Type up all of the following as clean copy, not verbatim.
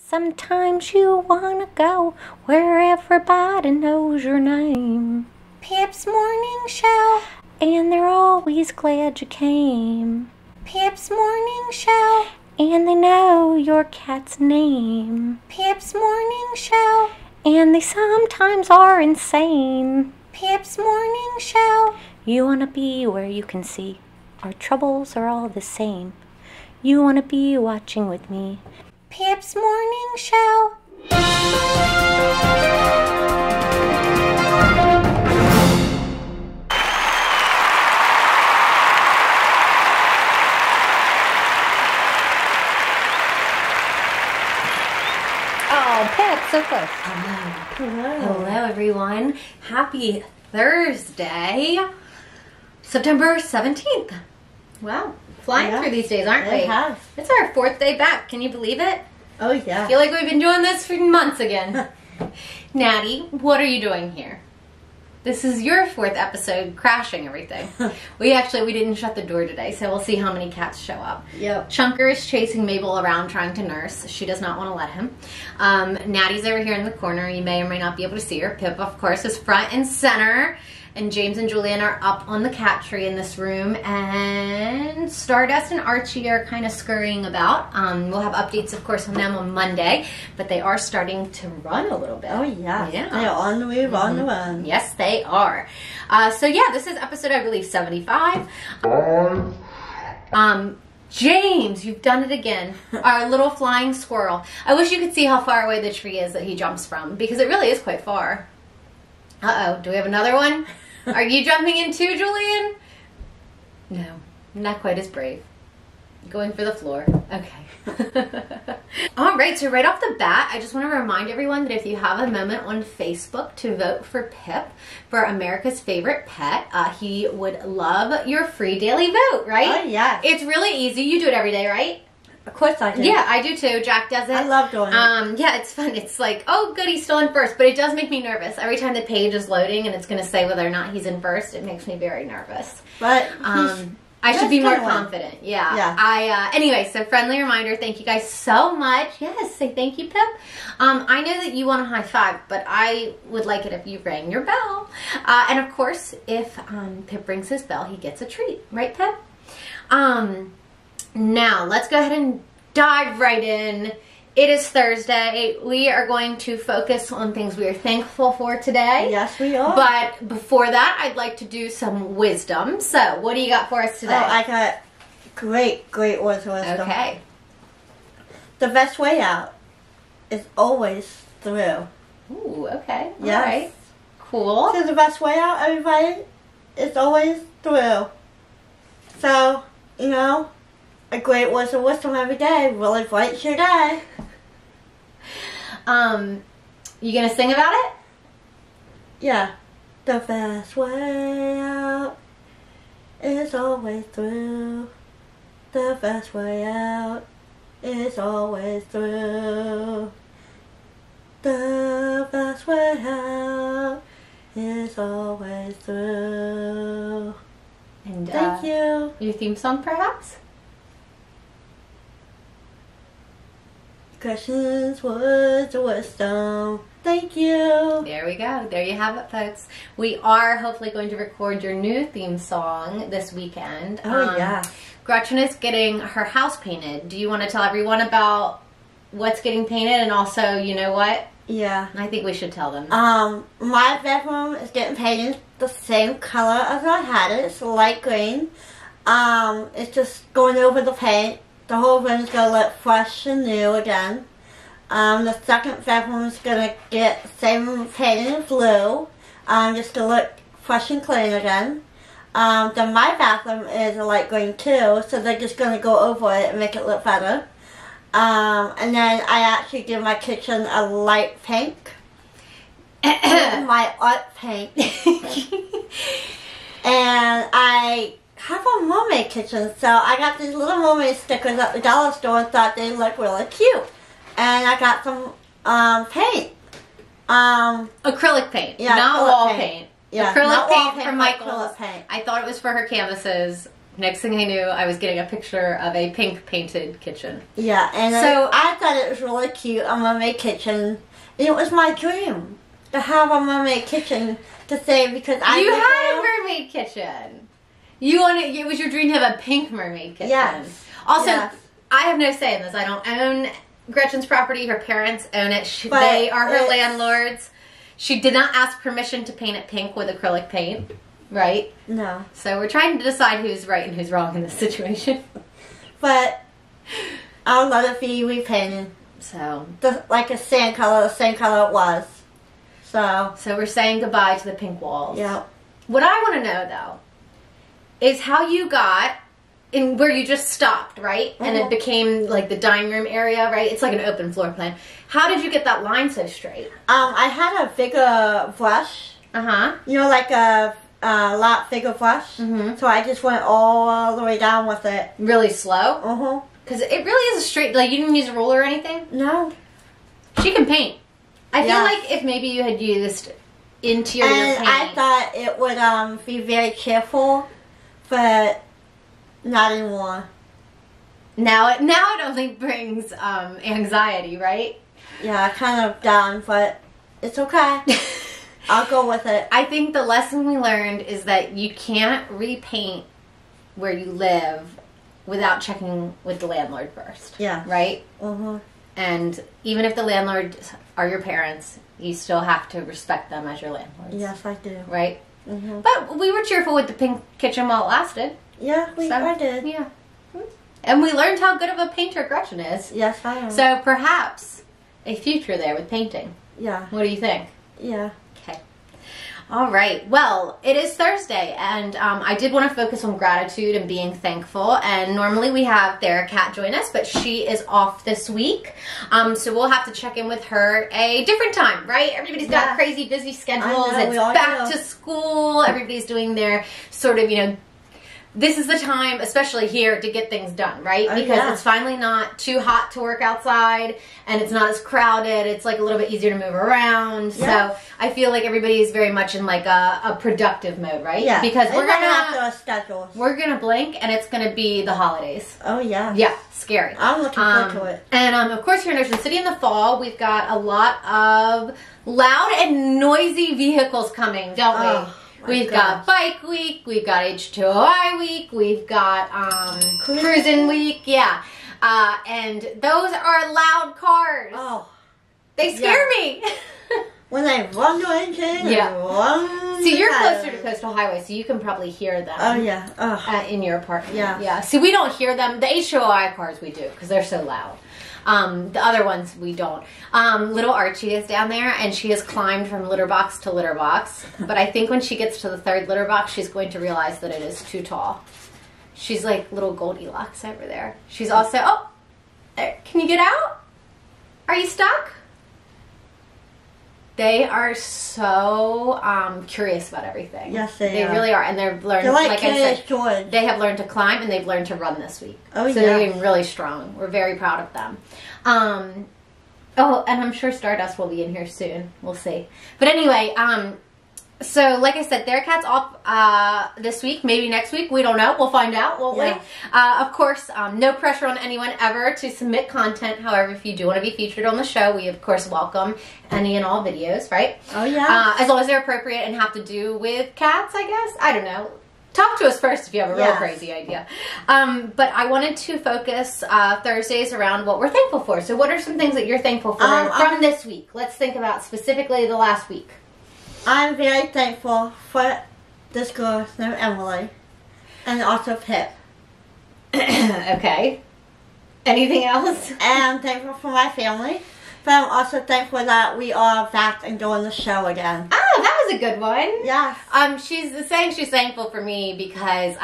Sometimes you wanna go where everybody knows your name. Pip's morning show, and they're always glad you came. Pip's morning show, and they know your cat's name. Pip's morning show, and they sometimes are insane. Pip's morning show, you wanna be where you can see our troubles are all the same. You wanna be watching with me. Pip's morning show. Oh, Pip, so close. Hello, everyone. Happy Thursday, September 17th. Wow. Flying through these days, aren't we? It has. It's our 4th day back. Can you believe it? Oh, yeah. I feel like we've been doing this for months again. Natty, what are you doing here? This is your 4th episode, crashing everything. We didn't shut the door today, so we'll see how many cats show up. Yep. Chunker is chasing Mabel around trying to nurse. She does not want to let him. Natty's over here in the corner. You may or may not be able to see her. Pip, of course, is front and center. And James and Julian are up on the cat tree in this room, and Stardust and Archie are kind of scurrying about. We'll have updates, of course, on them on Monday, but they are starting to run a little bit. Oh, yeah. Yeah. They're on the move, on the run. Yes, they are. So, yeah, this is episode, I believe, 75. James, you've done it again. Our little flying squirrel. I wish you could see how far away the tree is that he jumps from, because it really is quite far. Uh-oh, do we have another one? Are you jumping in too, Julian? No, not quite as brave. Going for the floor. Okay. All right, so right off the bat, I just want to remind everyone that if you have a moment on Facebook to vote for Pip for America's favorite pet, he would love your free daily vote, right? Oh, yeah. It's really easy. You do it every day, right? Of course I do. Yeah, I do too. Jack does it. I love doing it. Yeah, it's fun. It's like, oh, good, he's still in first. But it does make me nervous. Every time the page is loading and it's going to say whether or not he's in first, it makes me very nervous. But I should be more confident. Yeah. Anyway, so friendly reminder. Thank you guys so much. Yes, say thank you, Pip. I know that you want a high five, but I would like it if you rang your bell. And of course, if Pip rings his bell, he gets a treat. Right, Pip? Now, let's go ahead and dive right in. It is Thursday. We are going to focus on things we are thankful for today. Yes, we are. But before that, I'd like to do some wisdom. So, what do you got for us today? Oh, I got great words of wisdom. Okay. The best way out is always through. Ooh, okay. Yes. All right. Cool. So the best way out, everybody, is always through. So, you know, a great words of wisdom every day really brightens your day. You gonna sing about it? Yeah. The best way out is always through. The best way out is always through. The best way out is always through. And thank you. Your theme song, perhaps? Questions, words of wisdom. Thank you. There we go. There you have it, folks. We are hopefully going to record your new theme song this weekend. Oh, yeah. Gretchen is getting her house painted. Do you want to tell everyone about what's getting painted, and also, you know what? Yeah. I think we should tell them. My bedroom is getting painted the same color as I had it. It's light green. It's just going over the paint. The whole room is going to look fresh and new again. The second bedroom is going to get the same painting in blue. Just to look fresh and clean again. Then my bathroom is a light green too, so they're just going to go over it and make it look better. And then I actually did my kitchen a light pink. My art paint. And I have a mermaid kitchen, so I got these little mermaid stickers at the dollar store and thought they looked really cute. And I got some paint. Acrylic paint, yeah, not acrylic wall paint. paint. Yeah, acrylic not paint wall paint, from but Michael's. acrylic paint. I thought it was for her canvases. Next thing I knew, I was getting a picture of a pink painted kitchen. Yeah, and so I thought it was really cute, a mermaid kitchen. And it was my dream to have a mermaid kitchen to say because I You had a mermaid kitchen. It was your dream to have a pink mermaid kitchen. Yes. Also, yes. I have no say in this. I don't own Gretchen's property. Her parents own it. They are her landlords. She did not ask permission to paint it pink with acrylic paint, right? No. So we're trying to decide who's right and who's wrong in this situation. But I'll let it be repainted. So. Like a sand color, the same color it was. So we're saying goodbye to the pink walls. Yeah. What I want to know, though, is how you got in where you just stopped, right? And it became like the dining room area, right? It's like an open floor plan. How did you get that line so straight? I had a bigger brush. You know, like a lot bigger brush. So I just went all the way down with it. Really slow? Because it really is a straight, like you didn't use a ruler or anything? No. She can paint. I feel like if maybe you had used interior paint. I thought it would be very careful, but not anymore. Now it only brings anxiety, right? Yeah, kind of down, but it's okay. I'll go with it. I think the lesson we learned is that you can't repaint where you live without checking with the landlord first. Yeah. Right? And even if the landlords are your parents, you still have to respect them as your landlords. Yes, I do. Right? But we were cheerful with the pink kitchen while it lasted. Yeah, I did. Yeah. And we learned how good of a painter Gretchen is. Yes, I am. So perhaps a future there with painting. Yeah. What do you think? Yeah. Okay. All right. Well, it is Thursday, and I did want to focus on gratitude and being thankful. And normally we have Thera Cat join us, but she is off this week. So we'll have to check in with her a different time, right? Everybody's got crazy busy schedules. It's back to school. Everybody's doing their sort of, this is the time, especially here, to get things done, right? Because it's finally not too hot to work outside, and it's not as crowded. It's like a little bit easier to move around. So I feel like everybody is very much in like a productive mode, right? Yeah. Because we're gonna have those schedules. We're gonna blink, and it's gonna be the holidays. Oh yeah. Yeah, scary. I'm looking forward to it. And of course, here in Ocean City in the fall, we've got a lot of loud and noisy vehicles coming, don't we? We've got Bike Week, we've got H2OI Week, we've got Cruising Week, and those are loud cars. Oh. They scare me. When they run to engine See, you're closer to Coastal Highway, so you can probably hear them. Oh, yeah. In your apartment. Yeah. See, we don't hear them. The H2OI cars we do, because they're so loud. The other ones we don't. Little Archie is down there, and she has climbed from litter box to litter box. But I think when she gets to the third litter box, she's going to realize that it is too tall. She's like little Goldilocks over there. She's also, can you get out? Are you stuck? They are so curious about everything. Yes, they are. They really are, and they've learned. They're like I said, George. they have learned to climb, and they've learned to run this week. Oh, so they're getting really strong. We're very proud of them. And I'm sure Stardust will be in here soon. We'll see. But anyway, so like I said, Thera Cat's off this week, maybe next week. We don't know. We'll find out, won't we? Of course, no pressure on anyone ever to submit content. However, if you do want to be featured on the show, we of course welcome any and all videos, right? Oh, yeah. As long as they're appropriate and have to do with cats, I guess. I don't know. Talk to us first if you have a real crazy idea. But I wanted to focus Thursdays around what we're thankful for. So what are some things that you're thankful for from this week? Let's think about specifically the last week. I'm very thankful for this girl named Emily, and also Pip. Okay. Anything else? And I'm thankful for my family, but I'm also thankful that we are back and doing the show again. Oh, that was a good one. Yes. She's saying she's thankful for me because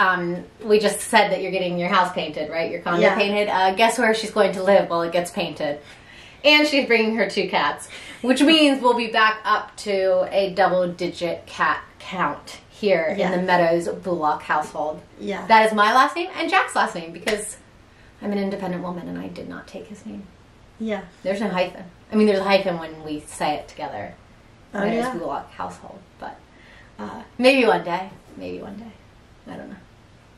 we just said that you're getting your house painted, right? Your condo painted. Guess where she's going to live while it gets painted? And she's bringing her 2 cats, which means we'll be back up to a double-digit cat count here in the Meadows Bullock household. Yeah. That is my last name and Jack's last name because I'm an independent woman and I did not take his name. Yeah. There's no hyphen. I mean, there's a hyphen when we say it together. Oh, Meadows Bullock household. But maybe one day. Maybe one day. I don't know.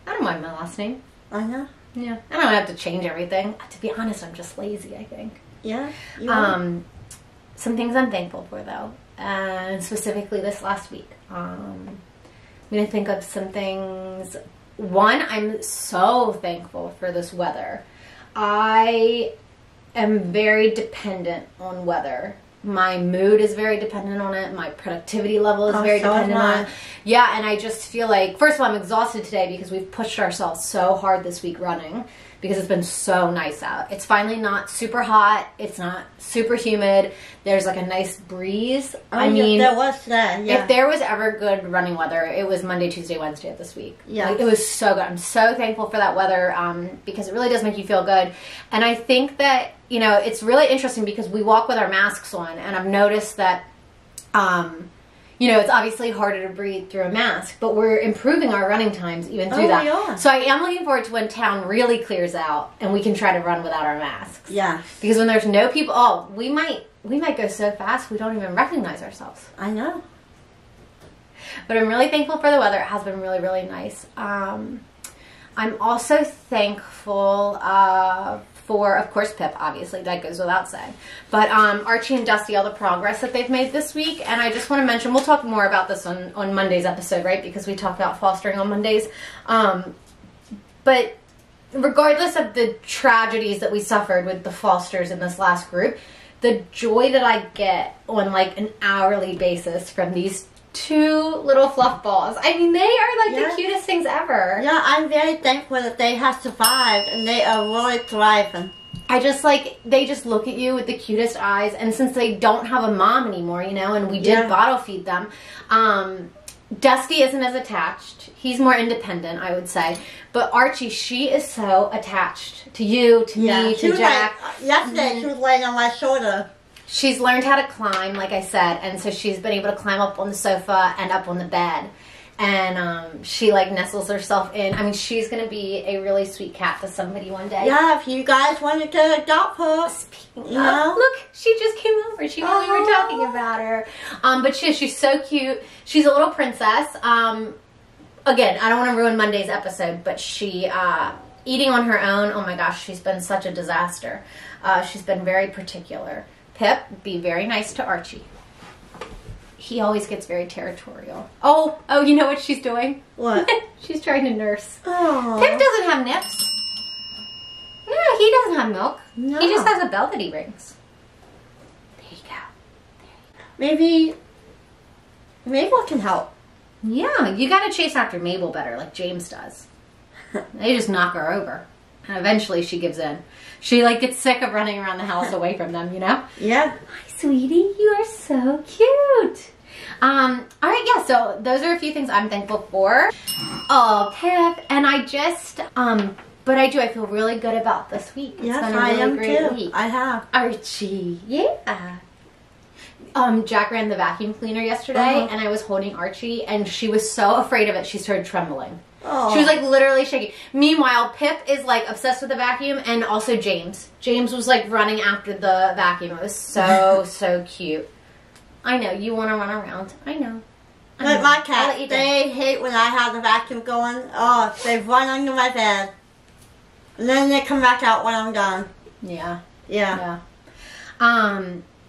I don't mind my last name. I know. Yeah. I don't have to change everything. To be honest, I'm just lazy, I think. Yeah. Some things I'm thankful for, though. And specifically this last week. I'm going to think of some things. One, I'm so thankful for this weather. I am very dependent on weather. My mood is very dependent on it. My productivity level is very dependent on it. Yeah, and I just feel like, first of all, I'm exhausted today because we've pushed ourselves so hard this week running because it's been so nice out. It's finally not super hot. It's not super humid. There's like a nice breeze. I mean, there was that. Yeah. If there was ever good running weather, it was Monday, Tuesday, Wednesday of this week. Yeah. Like, it was so good. I'm so thankful for that weather because it really does make you feel good. And I think that, you know, it's really interesting because we walk with our masks on, and I've noticed that, you know, it's obviously harder to breathe through a mask, but we're improving our running times even through that. Yeah. So I am looking forward to when town really clears out and we can try to run without our masks. Yeah. Because when there's no people, we might go so fast we don't even recognize ourselves. I know. But I'm really thankful for the weather. It has been really, really nice. I'm also thankful for, of course, Pip, obviously. That goes without saying. But Archie and Dusty, all the progress that they've made this week. And I just want to mention, we'll talk more about this on Monday's episode, right? Because we talk about fostering on Mondays. But regardless of the tragedies that we suffered with the fosters in this last group, the joy that I get on like an hourly basis from these two little fluff balls. I mean, they are like the cutest things ever. Yeah, I'm very thankful that they have survived and they are really thriving. I just like, they just look at you with the cutest eyes, and since they don't have a mom anymore, you know, and we did bottle feed them, Dusty isn't as attached. He's more independent, I would say. But Archie, she is so attached to you, to me, to Jack. Yesterday, she was laying on my shoulder. She's learned how to climb, like I said, and so she's been able to climb up on the sofa and up on the bed. And she like nestles herself in. I mean, she's going to be a really sweet cat to somebody one day. Yeah, if you guys wanted to adopt her. Speaking of, look, she just came over. She knew we were talking about her. But she's so cute. She's a little princess. Again, I don't want to ruin Monday's episode, but she, eating on her own, oh my gosh, she's been such a disaster. She's been very particular. Pip, be very nice to Archie. He always gets very territorial. Oh, you know what she's doing? What? She's trying to nurse. Oh. Pip doesn't have nips. Yeah, he doesn't have milk. No. He just has a bell that he rings. There you go. Maybe Mabel can help. Yeah, you gotta chase after Mabel better, like James does. They just knock her over. And eventually she gives in. She like gets sick of running around the house away from them, you know? Yeah. Hi, sweetie. You are so cute. All right, yeah, so those are a few things I'm thankful for. Oh, Pip. And I just, but I feel really good about this week. It's yes, been a really I am great too. week. I have. Archie, yeah. Jack ran the vacuum cleaner yesterday, and I was holding Archie, and she was so afraid of it, she started trembling. Oh. She was like literally shaking. Meanwhile, Pip is like obsessed with the vacuum, and also James. James was like running after the vacuum. It was so, so cute. I know, you want to run around. I know. But my cats, they hate when I have the vacuum going. Oh, they run under my bed. And then they come back out when I'm done. Yeah. Yeah.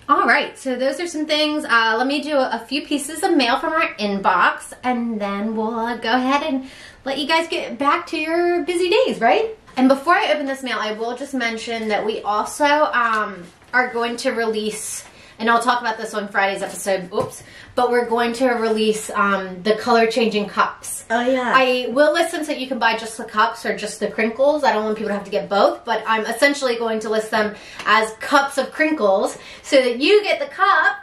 All right, so those are some things. Let me do a few pieces of mail from our inbox, and then we'll go ahead and let you guys get back to your busy days, right? And before I open this mail, I will just mention that we also are going to release, and I'll talk about this on Friday's episode, but we're going to release the color changing cups. Oh, yeah. I will list them so you can buy just the cups or just the crinkles. I don't want people to have to get both, but I'm essentially going to list them as cups of crinkles so that you get the cup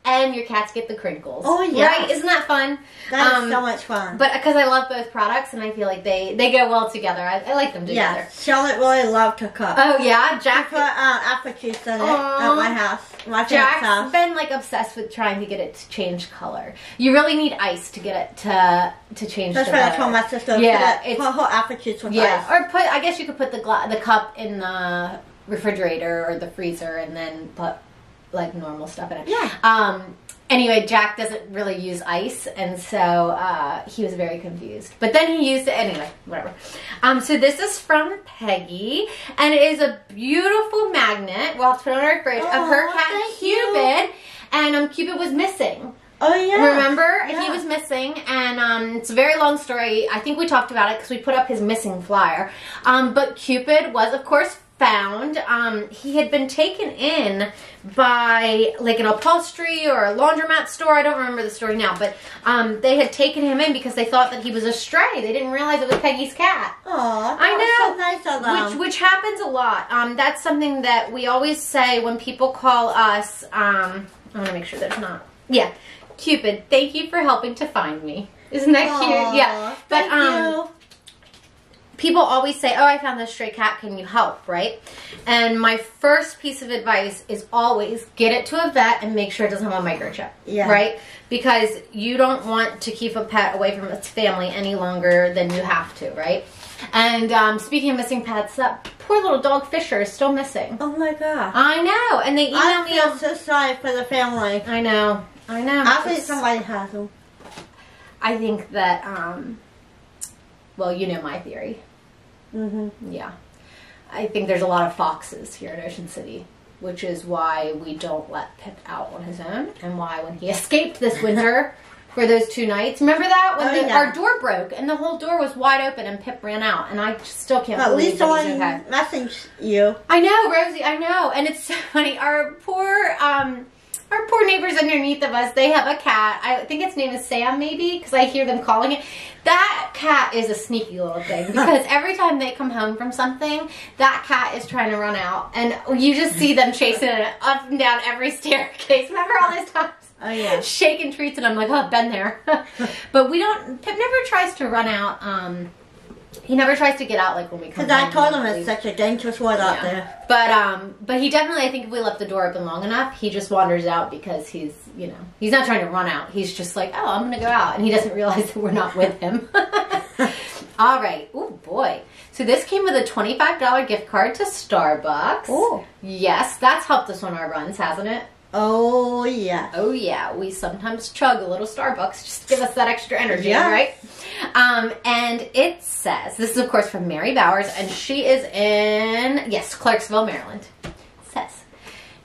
and your cats get the crinkles. Oh, yeah. Right? Isn't that fun? That is so much fun. But because I love both products and I feel like they go well together. I like them together. Yeah, Charlotte really loved her cup. Oh, yeah? Jack put apple juice in it at my house. Jack's been like obsessed with trying to get it to change color. You really need ice to get it to change That's the what color. I told my sister. Yeah, put whole apple juice with ice. Or I guess you could put the cup in the refrigerator or the freezer and then put like normal stuff in it. Yeah. Anyway, Jack doesn't really use ice, and so he was very confused. But then he used it anyway, whatever. So this is from Peggy, and it is a beautiful magnet. We'll have to put it on our fridge of her cat Cupid, and Cupid was missing. Oh yeah. Remember? Yeah. He was missing, and it's a very long story. I think we talked about it because we put up his missing flyer. But Cupid was, of course, found. He had been taken in by like an upholstery or a laundromat store. I don't remember the story now, but they had taken him in because they thought that he was a stray. They didn't realize it was Peggy's cat. Aw, I know. so nice of them. Which happens a lot. That's something that we always say when people call us. I want to make sure there's not. Yeah, Cupid, thank you for helping to find me. Isn't that cute? Yeah, but thank you. People always say, oh, I found this stray cat, can you help, right? And my first piece of advice is always get it to a vet and make sure it doesn't have a microchip, right? Because you don't want to keep a pet away from its family any longer than you have to, right? And speaking of missing pets, that poor little dog Fisher is still missing. Oh my god. I know, and they emailed me. I feel so sorry for the family. I know, I know. I think somebody has them. I think that, well, you know my theory. Yeah. I think there's a lot of foxes here in Ocean City, which is why we don't let Pip out on his own, and why when he escaped this winter for those 2 nights, remember that? When our door broke and the whole door was wide open and Pip ran out, and I still can't believe that he's okay. At least someone messaged you. I know, Rosie, I know, and it's so funny. Our poor neighbors underneath of us, they have a cat. I think its name is Sam, maybe, because I hear them calling it. That cat is a sneaky little thing, because every time they come home from something, that cat is trying to run out, and you just see them chasing it up and down every staircase. Remember all those times? Oh, yeah. Shaking treats, and I'm like, oh, been there. But we don't, Pip never tries to run out. He never tries to get out like when we come home. Because I told him it's such a dangerous world out there. But he definitely, I think if we left the door open long enough, he just wanders out because he's, you know, he's not trying to run out. He's just like, oh, I'm going to go out. And he doesn't realize that we're not with him. All right. Oh, boy. So this came with a $25 gift card to Starbucks. Oh. Yes, that's helped us on our runs, hasn't it? Oh, yeah. Oh, yeah. We sometimes chug a little Starbucks just to give us that extra energy, right? And it says, this is, of course, from Mary Bowers, and she is in, yes, Clarksville, Maryland. It says,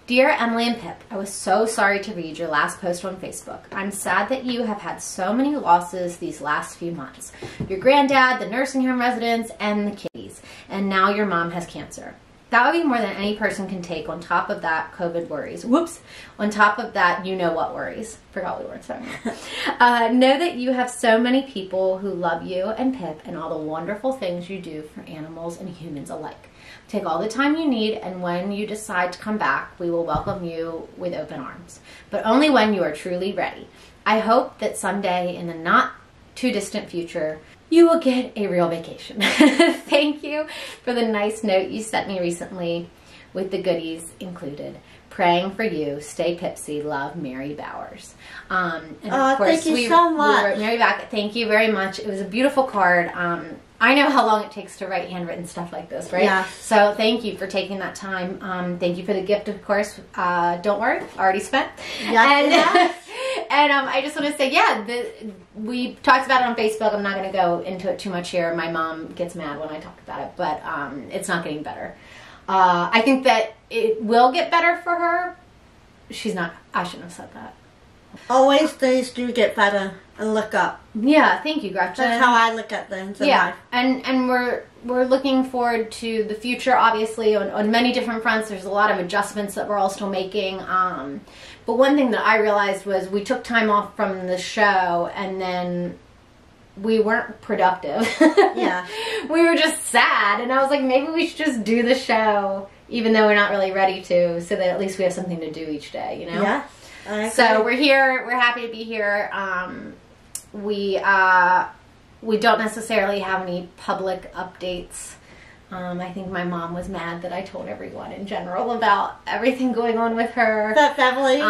Dear Emily and Pip, I was so sorry to read your last post on Facebook. I'm sad that you have had so many losses these last few months. Your granddad, the nursing home residents, and the kitties. And now your mom has cancer. That would be more than any person can take on top of that COVID worries. Whoops. On top of that, you know what worries. Forgot we weren't sorry. Know that you have so many people who love you and Pip and all the wonderful things you do for animals and humans alike. Take all the time you need, and when you decide to come back, we will welcome you with open arms. But only when you are truly ready. I hope that someday in the not too distant future, you will get a real vacation. Thank you for the nice note you sent me recently with the goodies included. Praying for you. Stay Pipsy. Love, Mary Bowers. And of course, thank you so much. We wrote Mary back. Thank you very much. It was a beautiful card. I know how long it takes to write handwritten stuff like this, right? Yeah. So thank you for taking that time. Thank you for the gift, of course. Don't worry, already spent. Yes, and I just want to say, yeah, we talked about it on Facebook. I'm not going to go into it too much here. My mom gets mad when I talk about it, but it's not getting better. I think that it will get better for her. She's not, I shouldn't have said that. Always things do get better, and look up. Yeah, thank you, Gretchen. That's how I look at things in life. And we're looking forward to the future, obviously, on many different fronts. There's a lot of adjustments that we're all still making. But one thing that I realized was we took time off from the show, and then we weren't productive. Yeah. We were just sad, and I was like, maybe we should just do the show, even though we're not really ready to, so that at least we have something to do each day, you know? Yeah. So we're here. We're happy to be here. We don't necessarily have any public updates. I think my mom was mad that I told everyone in general about everything going on with her. But Beverly,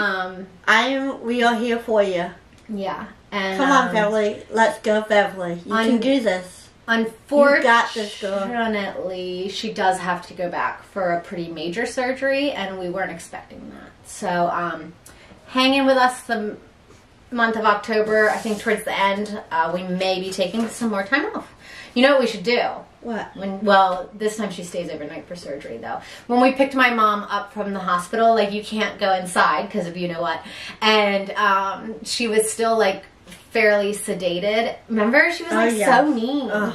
we are here for you. Yeah. And come on, Beverly. Let's go, Beverly. You can do this. Unfortunately, you got this, girl. She does have to go back for a pretty major surgery, and we weren't expecting that. So, hang in with us the month of October. I think towards the end, we may be taking some more time off. You know what we should do? What? Well, this time she stays overnight for surgery, though. When we picked my mom up from the hospital, like, you can't go inside because of you know what. And she was still, like, fairly sedated. Remember? She was, like, so mean. Ugh.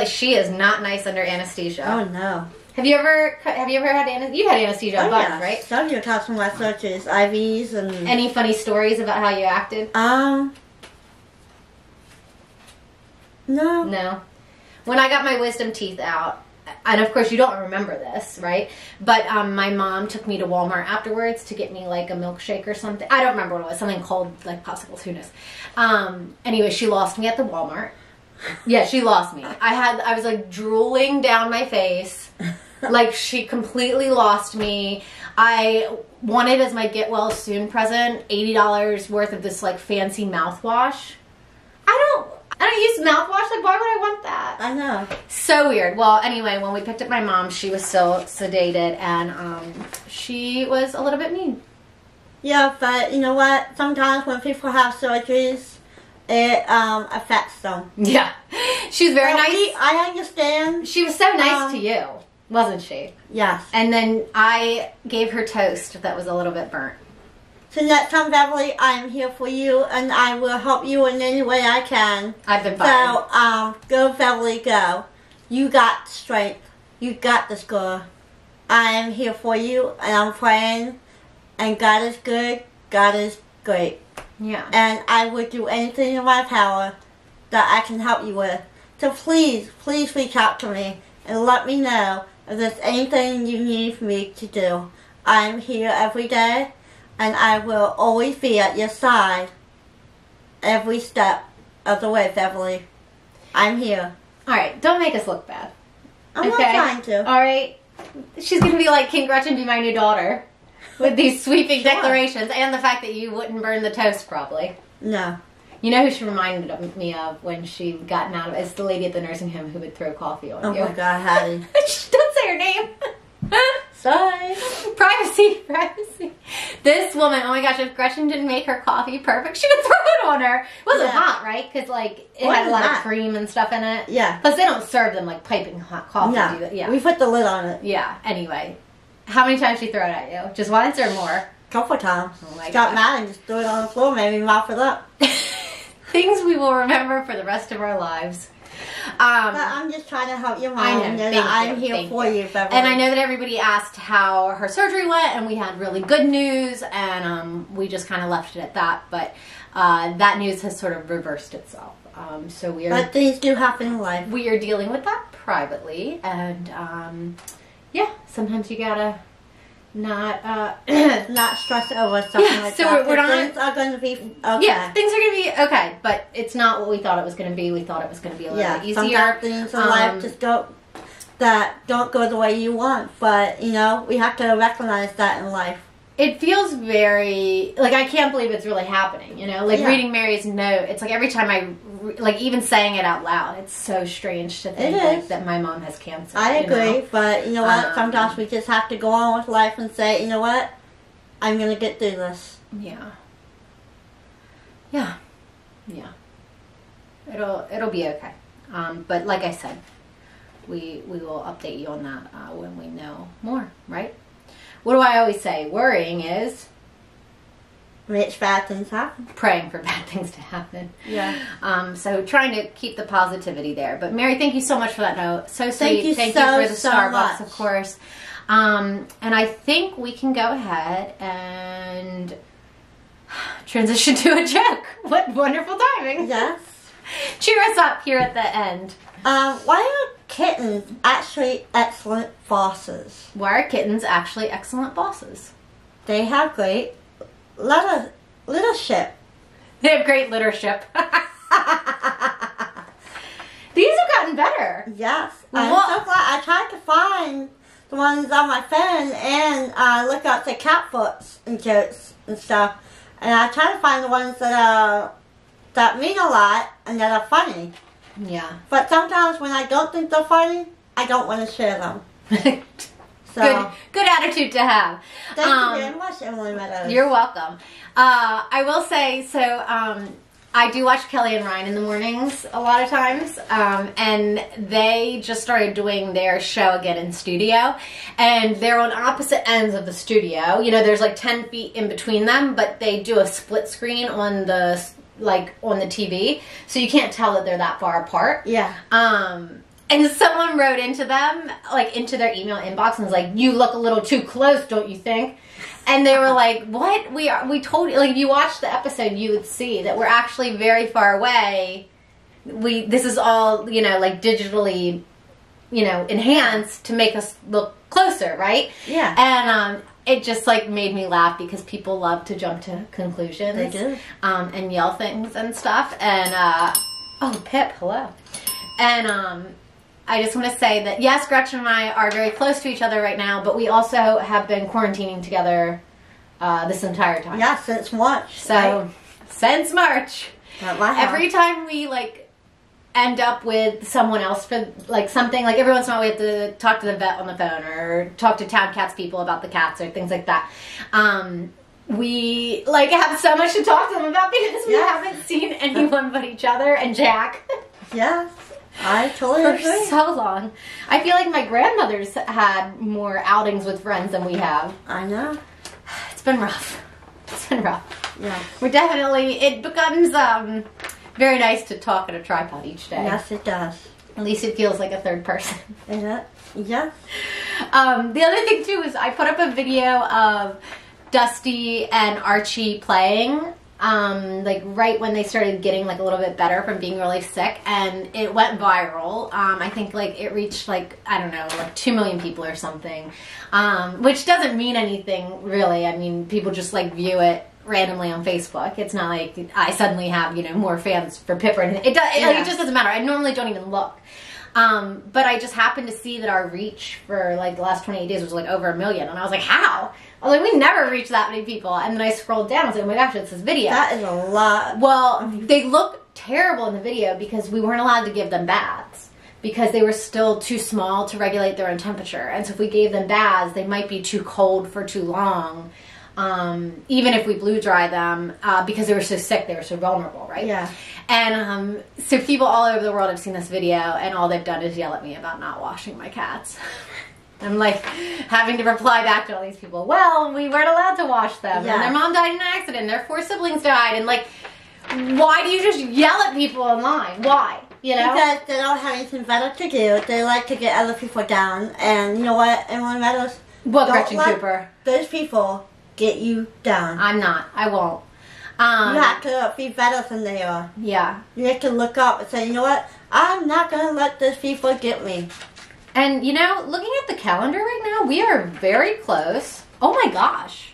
She is not nice under anesthesia. Oh, no. Have you ever had anesthesia? You've had anesthesia on bugs, right? Some of your talks from my surgeries, IVs, and... Any funny stories about how you acted? No. No. When I got my wisdom teeth out, and of course you don't remember this, right? But my mom took me to Walmart afterwards to get me like a milkshake or something. I don't remember what it was. Something cold, like popsicles, who knows. Anyway, she lost me at the Walmart. Yeah, she lost me. I was like drooling down my face. Like, she completely lost me. I wanted as my get well soon present $80 worth of this like fancy mouthwash. I don't use mouthwash. Like, why would I want that? I know. So weird. Well, anyway, when we picked up my mom, she was still sedated, and she was a little bit mean. Yeah, but you know what? Sometimes when people have surgeries, it affects them. Yeah. She was very nice. I understand. She was so nice to you, wasn't she? Yes. And then I gave her toast that was a little bit burnt. So next time, Beverly, I am here for you, and I will help you in any way I can. I've been fired. So, go, Beverly, go. You got strength. You got this, girl. I am here for you, and I'm praying, and God is good. God is great. Yeah. And I would do anything in my power that I can help you with. So please, please reach out to me and let me know if there's anything you need me to do. I'm here every day. And I will always be at your side every step of the way, Beverly. I'm here. All right, don't make us look bad. I'm not trying to. All right. She's going to be like, King Gretchen, be my new daughter. With these sweeping declarations and the fact that you wouldn't burn the toast, probably. No. You know who she reminded me of when she gotten out of it? It's the lady at the nursing home who would throw coffee on you. Oh my God, Hattie. Don't say her name. Sorry. Privacy. This woman, oh my gosh, if Gretchen didn't make her coffee perfect, she would throw it on her. It wasn't hot, right? Because, like, it had a lot of cream and stuff in it. Yeah. Plus, they don't serve them, like, piping hot coffee. No. Do that. Yeah. We put the lid on it. Yeah. Anyway. How many times she throw it at you? Just once or more? A couple times. Oh my Got gosh. mad and just threw it on the floor, made me mop it up. Things we will remember for the rest of our lives. But I'm just trying to help your mom. I know. That I'm here for you, Beverly. And I know that everybody asked how her surgery went, and we had really good news, and we just kind of left it at that. But that news has sort of reversed itself. So we are. But things do happen in life. We are dealing with that privately, and yeah, sometimes you gotta not not stress over something like so that. we're not. Things are going to be okay. Yeah, things are going to be okay, but it's not what we thought it was going to be. We thought it was going to be a little bit easier. Sometimes things in life just don't go the way you want, but you know we have to recognize that in life. It feels very like I can't believe it's really happening. You know, like reading Mary's note. It's like every time even saying it out loud, it's so strange to think like, that my mom has cancer. I agree, know? But you know what? Sometimes we just have to go on with life and say, you know what? I'm gonna get through this. Yeah. Yeah. Yeah. It'll be okay. But like I said, we will update you on that when we know more. Right? What do I always say? Worrying is makes bad things happen. Praying for bad things to happen. Yeah. So trying to keep the positivity there. But Mary, thank you so much for that note. So sweet. Thank you you for the Starbucks, much. of course. And I think we can go ahead and transition to a joke. What wonderful timing. Yes. Cheer us up here at the end. Why are kittens actually excellent bosses? Why are kittens actually excellent bosses? They have great leadership. They have great leadership. These have gotten better. Yes. I'm so glad. I tried to find the ones on my phone and look up the cat books and jokes and stuff. And I try to find the ones that mean a lot and that are funny. Yeah. But sometimes when I don't think they're funny, I don't want to share them. So good attitude to have. thank you very much, Emily Meadows. You're welcome. I will say, so I do watch Kelly and Ryan in the mornings a lot of times, and they just started doing their show again in studio, and they're on opposite ends of the studio. You know, there's like 10 feet in between them, but they do a split screen on the TV, so you can't tell that they're that far apart. Yeah. And someone wrote into them, like into their email inbox, and was like, "You look a little too close, don't you think?" And they were like, "What? We told you, like, if you watched the episode, you would see that we're actually very far away. This is all, you know, like digitally, you know, enhanced to make us look closer, right?" Yeah. And it just like made me laugh because people love to jump to conclusions. They do. And yell things and stuff. And oh, Pip, hello. And I just want to say that, yes, Gretchen and I are very close to each other right now, but we also have been quarantining together this entire time. Yeah, since March. So, right? Since March. At my house. Every time we, like, end up with someone else for, like, something, like, every once in a while we have to talk to the vet on the phone or talk to Town Cats people about the cats or things like that. We, like, have so much to talk to them about because we haven't seen anyone but each other and Jack. Yes. I totally agree. For so long. I feel like my grandmother's had more outings with friends than we have. I know. It's been rough. It's been rough. Yeah. We're definitely, it becomes very nice to talk at a tripod each day. Yes, it does. At least it feels like a third person. Yeah. Yeah. The other thing too is I put up a video of Dusty and Archie playing. Like right when they started getting like a little bit better from being really sick, and it went viral. I think like it reached like, I don't know, like 2 million people or something, which doesn't mean anything really. I mean, people just like view it randomly on Facebook. It's not like I suddenly have, you know, more fans for Pip or anything. It just doesn't matter. I normally don't even look. But I just happened to see that our reach for like the last 28 days was like over 1 million, and I was like, how? I was like, we never reached that many people. And then I scrolled down and I was like, oh my gosh, it's this video. That is a lot. Well, they look terrible in the video because we weren't allowed to give them baths because they were still too small to regulate their own temperature. And so if we gave them baths, they might be too cold for too long. Even if we blew dry them, because they were so sick, they were so vulnerable, right? Yeah. And so people all over the world have seen this video, and all they've done is yell at me about not washing my cats. I'm like having to reply back to all these people, well, we weren't allowed to wash them, and their mom died in an accident, their 4 siblings died, and like, why do you just yell at people online? Why? You know? Because they don't have anything better to do. They like to get other people down, and you know what, Emily Meadows? What, Gretchen Cooper? Those people get you down. I'm not. I won't. You have to be better than they are. Yeah. You have to look up and say, you know what, I'm not going to let those people get me. And, you know, looking at the calendar right now, we are very close. Oh my gosh.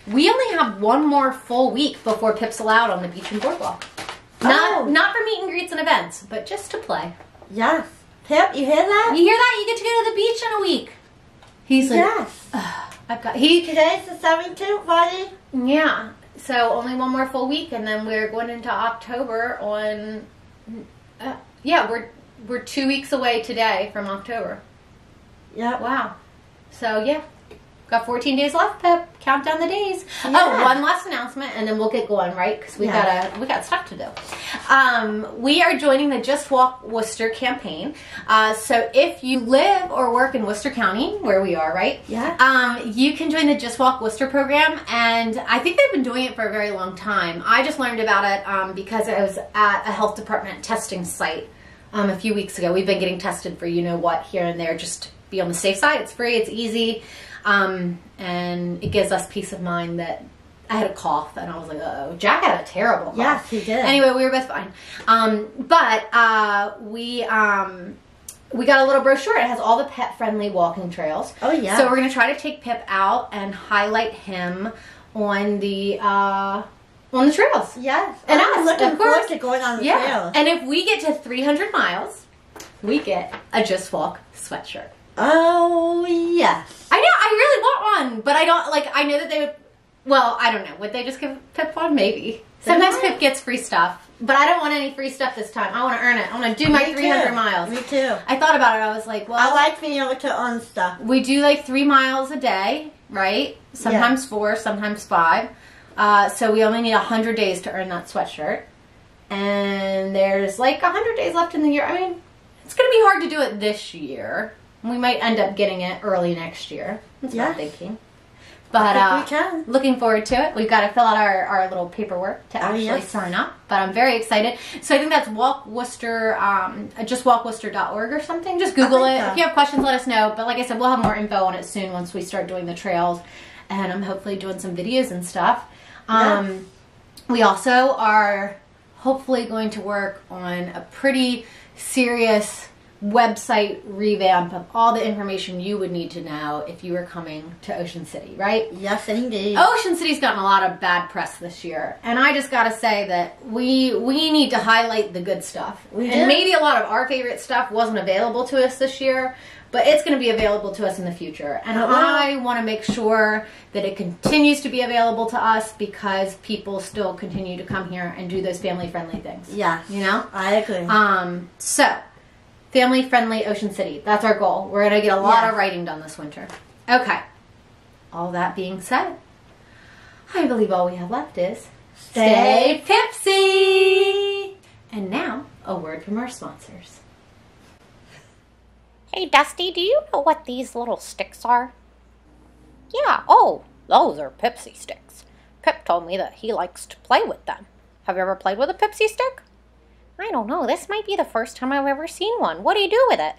We only have 1 more full week before Pip's allowed on the beach and boardwalk. Not for meet and greets and events, but just to play. Yes. Pip, you hear that? You hear that? You get to go to the beach in a week. He's like, yes. Today's the 17th, buddy. Yeah. So only 1 more full week, and then we're going into October on, we're 2 weeks away today from October. Yep. Wow. So, yeah. Got 14 days left, Pip. Count down the days. Yeah. Oh, one last announcement, and then we'll get going, right? Because we got stuff to do. We are joining the Just Walk Worcester campaign. So if you live or work in Worcester County, where we are, right? Yeah. You can join the Just Walk Worcester program, and I think they've been doing it for a very long time. I just learned about it because I was at a health department testing site a few weeks ago. We've been getting tested for you-know-what here and there, just to be on the safe side. It's free. It's easy. And it gives us peace of mind that I had a cough, and I was like, uh-oh. Jack had a terrible cough. Yes, he did. Anyway, we were both fine. We got a little brochure. It has all the pet-friendly walking trails. Oh, yeah. So we're going to try to take Pip out and highlight him on the trails. Yes. And I'm looking forward to going on the trails. And if we get to 300 miles, we get a Just Walk sweatshirt. Oh, yes. I know, I really want one, but I don't, like, I know that Well, I don't know. Would they just give Pip one? Maybe. Sometimes Pip gets free stuff, but I don't want any free stuff this time. I want to earn it. I want to do my 300 miles. Me too. I thought about it. I was like, well, I like being able to earn stuff. We do like 3 miles a day, right? Sometimes 4, sometimes 5. So we only need 100 days to earn that sweatshirt. And there's like 100 days left in the year. I mean, it's going to be hard to do it this year. We might end up getting it early next year. That's what I'm thinking. But looking forward to it. We've got to fill out our little paperwork to actually sign up. But I'm very excited. So I think that's Walk Worcester, just walkworcester.org or something. Just Google it. If you have questions, let us know. But like I said, we'll have more info on it soon once we start doing the trails. And I'm hopefully doing some videos and stuff. We also are hopefully going to work on a pretty serious website revamp of all the information you would need to know if you were coming to Ocean City, right? Yes, indeed. Ocean City's gotten a lot of bad press this year, and I just gotta say that we need to highlight the good stuff. And maybe a lot of our favorite stuff wasn't available to us this year, but it's going to be available to us in the future. And I want to make sure that it continues to be available to us because people still continue to come here and do those family-friendly things. Yeah. You know? I agree. So, family-friendly Ocean City. That's our goal. We're going to get a lot of writing done this winter. Okay. All that being said, I believe all we have left is stay Pipsy! And now, a word from our sponsors. Hey, Dusty, do you know what these little sticks are? Yeah, oh, those are Pipsy sticks. Pip told me that he likes to play with them. Have you ever played with a Pipsy stick? I don't know, this might be the first time I've ever seen one. What do you do with it?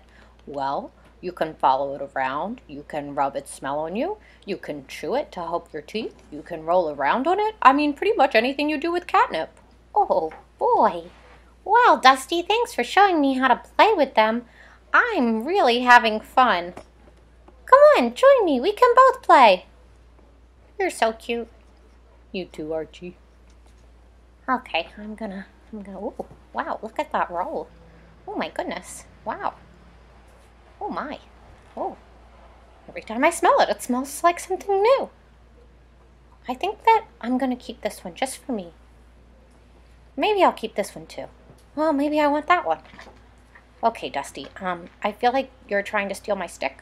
Well, you can follow it around, you can rub its smell on you, you can chew it to help your teeth, you can roll around on it. I mean, pretty much anything you do with catnip. Oh, boy. Well, Dusty, thanks for showing me how to play with them. I'm really having fun. Come on, join me. We can both play. You're so cute. You too, Archie. Okay, I'm gonna, oh, wow, look at that roll. Oh my goodness, wow. Oh my, oh. Every time I smell it, it smells like something new. I think that I'm gonna keep this one just for me. Maybe I'll keep this one too. Well, maybe I want that one. Okay, Dusty, I feel like you're trying to steal my stick.